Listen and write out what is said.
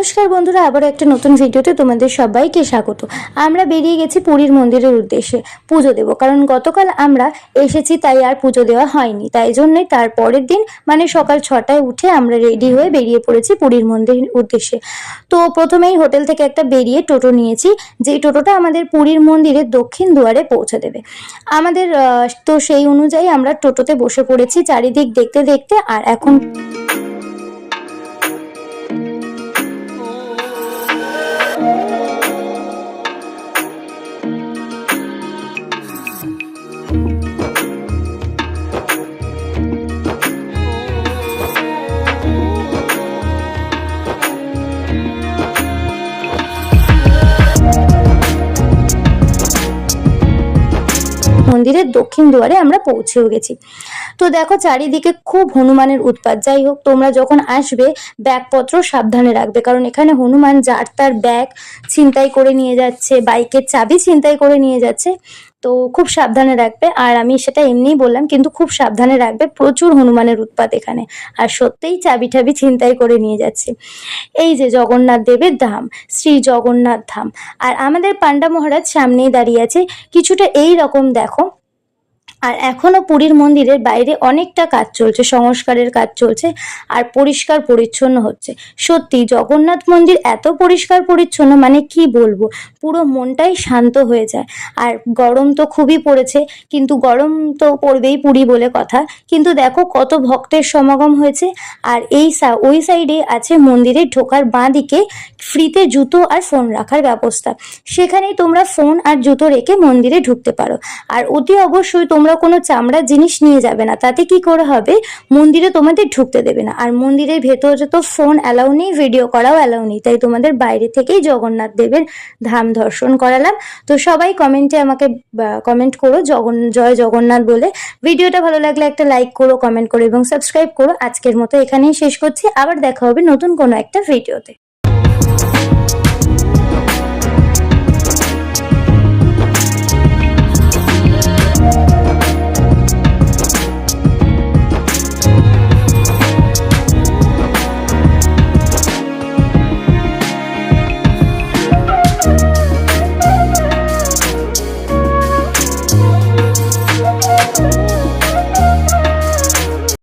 নমস্কার বন্ধুরা, আবার একটা নতুন ভিডিওতে তোমাদের সবাইকে স্বাগত। আমরা বেরিয়ে গেছি পুরীর মন্দিরের উদ্দেশ্যে পুজো দেব, কারণ গতকাল আমরা এসেছি তাই আর পুজো দেওয়া হয়নি। তাই জন্যই তার পরের দিন মানে সকাল 6টায় উঠে আমরা রেডি হয়ে বেরিয়ে পড়েছি পুরীর মন্দিরের উদ্দেশ্যে। তো প্রথমেই হোটেল থেকে একটা বেরিয়ে টোটো নিয়েছি, যেই টোটোটা আমাদের পুরীর মন্দিরের দক্ষিণ দুয়ারে পৌঁছে দেবে আমাদের। তো সেই অনুযায়ী আমরা টোটোতে বসে পড়েছি চারিদিক দেখতে দেখতে। আর এখন মন্দিরের দক্ষিণ দুয়ারে আমরা পৌঁছেও গেছি। তো দেখো চারিদিকে খুব হনুমানের উৎপাত। যাই হোক, তোমরা যখন আসবে ব্যাগপত্র সাবধানে রাখবে, কারণ এখানে হনুমান যার তার ব্যাগ ছিনতাই করে নিয়ে যাচ্ছে, বাইকের চাবি ছিনতাই করে নিয়ে যাচ্ছে। তো খুব সাবধানে রাখবে। আর আমি সেটা এমনিই বললাম, কিন্তু খুব সাবধানে রাখবে, প্রচুর হনুমানের উৎপাত এখানে। আর সত্যিই চাবি টাবি ছিনতাই করে নিয়ে যাচ্ছে। এই যে জগন্নাথ দেবের ধাম, শ্রী জগন্নাথ ধাম। আর আমাদের পান্ডা মহারাজ সামনেই দাঁড়িয়ে আছে, কিছুটা এই রকম দেখো। আর এখনো পুরীর মন্দিরের বাইরে অনেকটা কাজ চলছে, সংস্কারের কাজ চলছে, আর পরিষ্কার পরিচ্ছন্ন হচ্ছে। সত্যি জগন্নাথ মন্দির এত পরিষ্কার পরিচ্ছন্ন, মানে কি বলবো, পুরো মনটাই শান্ত হয়ে যায়। আর গরম তো খুবই পড়েছে, কিন্তু গরম তো পড়বেই পুরী বলে কথা। কিন্তু দেখো কত ভক্তের সমাগম হয়েছে। আর ওই সাইডে আছে মন্দিরে ঢোকার বাঁ দিকে ফ্রিতে জুতো আর ফোন রাখার ব্যবস্থা। সেখানেই তোমরা ফোন আর জুতো রেখে মন্দিরে ঢুকতে পারো। আর অতি অবশ্যই তোমরা কোনো চামড়ার জিনিস নিয়ে যাবে না, তাতে কি করে হবে, মন্দিরে তোমাদের ঢুকতে দেবে না। আর মন্দিরের ভেতরে তো ফোন অ্যালাউ নেই, ভিডিও করাও অ্যালাউ নেই, তাই তোমাদের বাইরে থেকেই জগন্নাথ দেবের ধাম দর্শন করালাম। তো সবাই কমেন্টে আমাকে কমেন্ট করো জয় জগন্নাথ বলে। ভিডিওটা ভালো লাগলে একটা লাইক করো, কমেন্ট করো এবং সাবস্ক্রাইব করো। আজকের মতো এখানেই শেষ করছি, আবার দেখা হবে নতুন কোনো একটা ভিডিওতে।